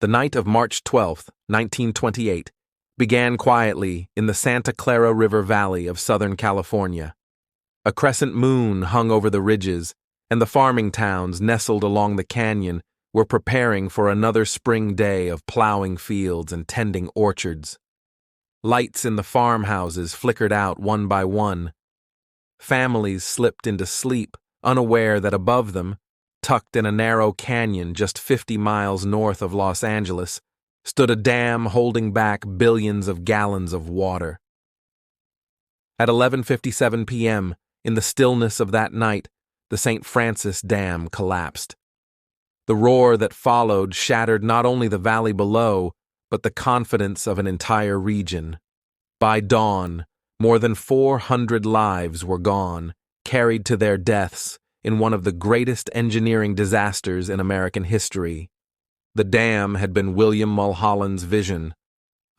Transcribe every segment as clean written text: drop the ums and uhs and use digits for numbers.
The night of March 12, 1928, began quietly in the Santa Clara River Valley of Southern California. A crescent moon hung over the ridges, and the farming towns nestled along the canyon were preparing for another spring day of plowing fields and tending orchards. Lights in the farmhouses flickered out one by one. Families slipped into sleep, unaware that above them, tucked in a narrow canyon just 50 miles north of Los Angeles, stood a dam holding back billions of gallons of water. At 11:57 p.m., in the stillness of that night, the St. Francis Dam collapsed. The roar that followed shattered not only the valley below, but the confidence of an entire region. By dawn, more than 400 lives were gone, carried to their deaths in one of the greatest engineering disasters in American history. The dam had been William Mulholland's vision,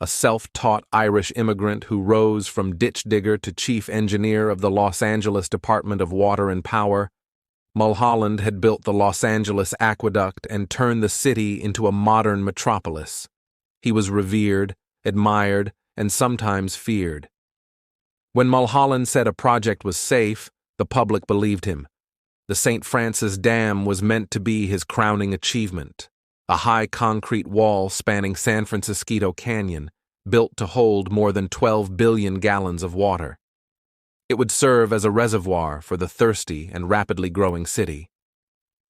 a self-taught Irish immigrant who rose from ditch digger to chief engineer of the Los Angeles Department of Water and Power. Mulholland had built the Los Angeles aqueduct and turned the city into a modern metropolis. He was revered, admired, and sometimes feared. When Mulholland said a project was safe, the public believed him. The St. Francis Dam was meant to be his crowning achievement, a high concrete wall spanning San Francisquito Canyon, built to hold more than 12 billion gallons of water. It would serve as a reservoir for the thirsty and rapidly growing city.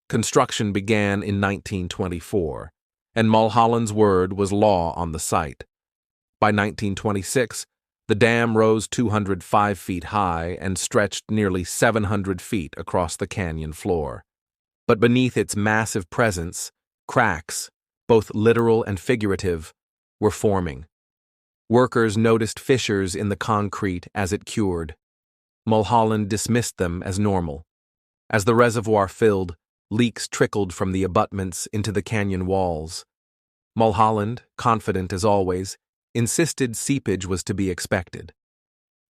Construction began in 1924, and Mulholland's word was law on the site. By 1926, the dam rose 205 feet high and stretched nearly 700 feet across the canyon floor. But beneath its massive presence, cracks, both literal and figurative, were forming. Workers noticed fissures in the concrete as it cured. Mulholland dismissed them as normal. As the reservoir filled, leaks trickled from the abutments into the canyon walls. Mulholland, confident as always, insisted seepage was to be expected.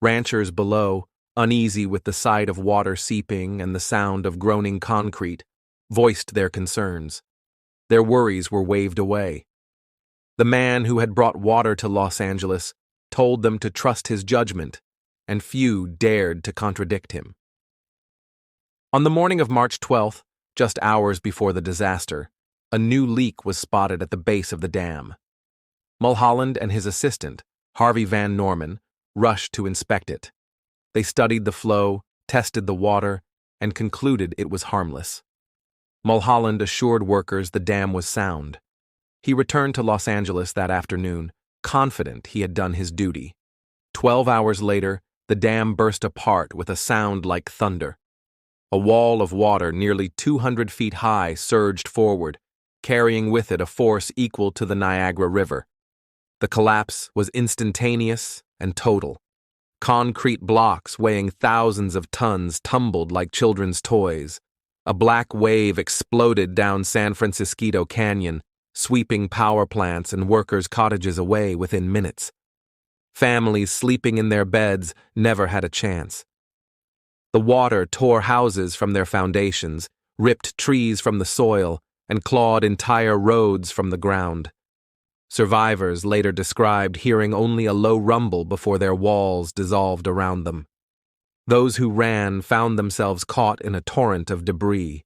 Ranchers below, uneasy with the sight of water seeping and the sound of groaning concrete, voiced their concerns. Their worries were waved away. The man who had brought water to Los Angeles told them to trust his judgment, and few dared to contradict him. On the morning of March 12th, just hours before the disaster, a new leak was spotted at the base of the dam. Mulholland and his assistant, Harvey Van Norman, rushed to inspect it. They studied the flow, tested the water, and concluded it was harmless. Mulholland assured workers the dam was sound. He returned to Los Angeles that afternoon, confident he had done his duty. 12 hours later, the dam burst apart with a sound like thunder. A wall of water nearly 200 feet high surged forward, carrying with it a force equal to the Niagara River. The collapse was instantaneous and total. Concrete blocks weighing thousands of tons tumbled like children's toys. A black wave exploded down San Francisquito Canyon, sweeping power plants and workers' cottages away within minutes. Families sleeping in their beds never had a chance. The water tore houses from their foundations, ripped trees from the soil, and clawed entire roads from the ground. Survivors later described hearing only a low rumble before their walls dissolved around them. Those who ran found themselves caught in a torrent of debris.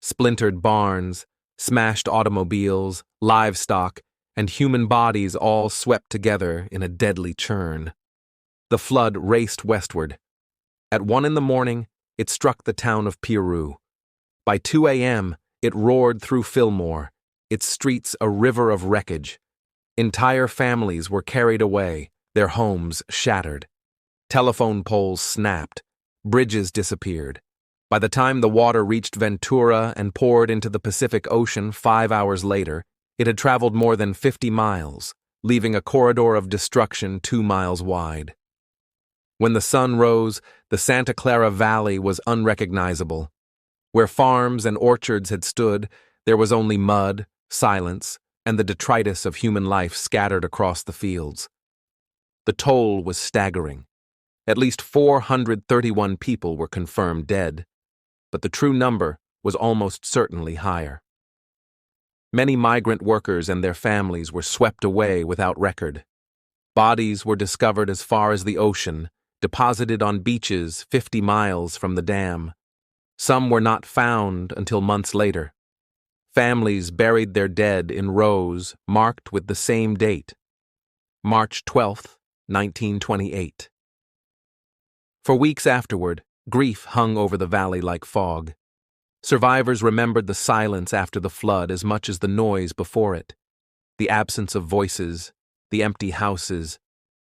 Splintered barns, smashed automobiles, livestock, and human bodies all swept together in a deadly churn. The flood raced westward. At 1 a.m, it struck the town of Piru. By 2 a.m, it roared through Fillmore, its streets a river of wreckage. Entire families were carried away, their homes shattered. Telephone poles snapped, bridges disappeared. By the time the water reached Ventura and poured into the Pacific Ocean 5 hours later, it had traveled more than 50 miles, leaving a corridor of destruction 2 miles wide. When the sun rose, the Santa Clara Valley was unrecognizable. Where farms and orchards had stood, there was only mud, silence, and the detritus of human life scattered across the fields. The toll was staggering. At least 431 people were confirmed dead, but the true number was almost certainly higher. Many migrant workers and their families were swept away without record. Bodies were discovered as far as the ocean, deposited on beaches 50 miles from the dam. Some were not found until months later. Families buried their dead in rows marked with the same date, March 12, 1928. For weeks afterward, grief hung over the valley like fog. Survivors remembered the silence after the flood as much as the noise before it. The absence of voices, the empty houses,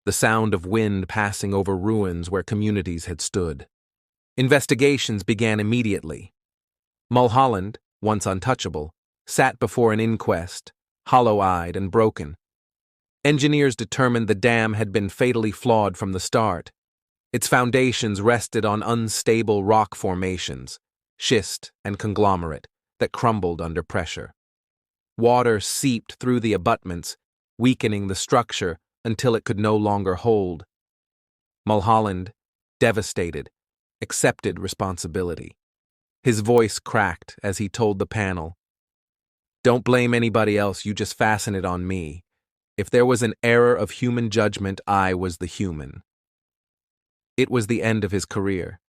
the sound of wind passing over ruins where communities had stood. Investigations began immediately. Mulholland, once untouchable, sat before an inquest, hollow-eyed and broken. Engineers determined the dam had been fatally flawed from the start. Its foundations rested on unstable rock formations, schist and conglomerate, that crumbled under pressure. Water seeped through the abutments, weakening the structure until it could no longer hold. Mulholland, devastated, accepted responsibility. His voice cracked as he told the panel, "Don't blame anybody else, you just fasten it on me. If there was an error of human judgment, I was the human." It was the end of his career.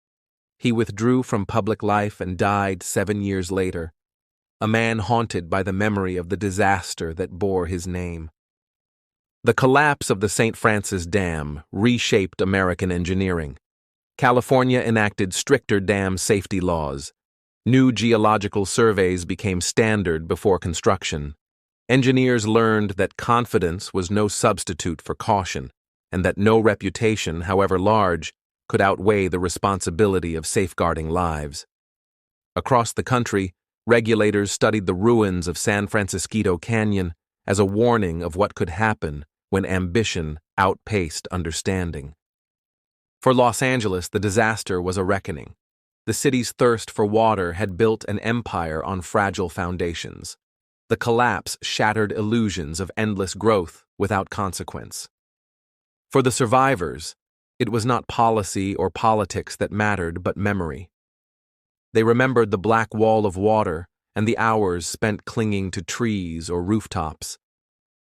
He withdrew from public life and died 7 years later, a man haunted by the memory of the disaster that bore his name. The collapse of the St. Francis Dam reshaped American engineering. California enacted stricter dam safety laws. New geological surveys became standard before construction. Engineers learned that confidence was no substitute for caution, and that no reputation, however large, could outweigh the responsibility of safeguarding lives. Across the country, regulators studied the ruins of San Francisquito Canyon as a warning of what could happen when ambition outpaced understanding. For Los Angeles, the disaster was a reckoning. The city's thirst for water had built an empire on fragile foundations. The collapse shattered illusions of endless growth without consequence. For the survivors, it was not policy or politics that mattered, but memory. They remembered the black wall of water and the hours spent clinging to trees or rooftops.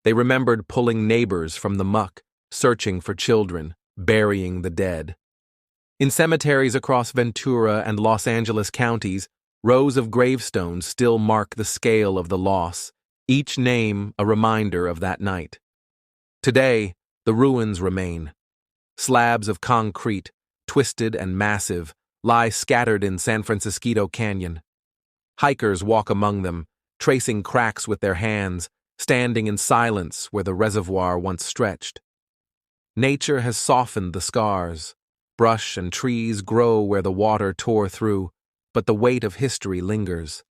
They remembered pulling neighbors from the muck, searching for children, burying the dead. In cemeteries across Ventura and Los Angeles counties, rows of gravestones still mark the scale of the loss, each name a reminder of that night. Today, the ruins remain. Slabs of concrete, twisted and massive, lie scattered in San Francisquito Canyon. Hikers walk among them, tracing cracks with their hands, standing in silence where the reservoir once stretched. Nature has softened the scars. Brush and trees grow where the water tore through, but the weight of history lingers.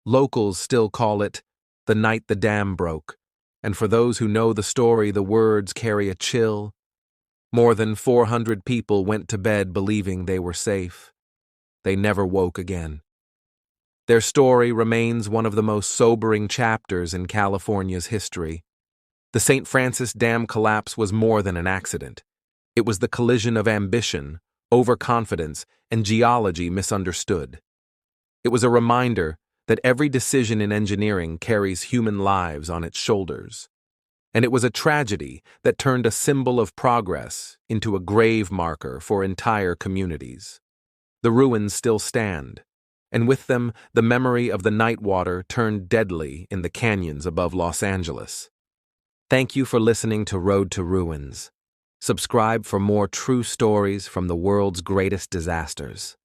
Locals still call it the night the dam broke, and for those who know the story, the words carry a chill. More than 400 people went to bed believing they were safe. They never woke again. Their story remains one of the most sobering chapters in California's history. The St. Francis Dam collapse was more than an accident. It was the collision of ambition, overconfidence, and geology misunderstood. It was a reminder that every decision in engineering carries human lives on its shoulders. And it was a tragedy that turned a symbol of progress into a grave marker for entire communities. The ruins still stand, and with them the memory of the night water turned deadly in the canyons above Los Angeles. Thank you for listening to Road to Ruins. Subscribe for more true stories from the world's greatest disasters.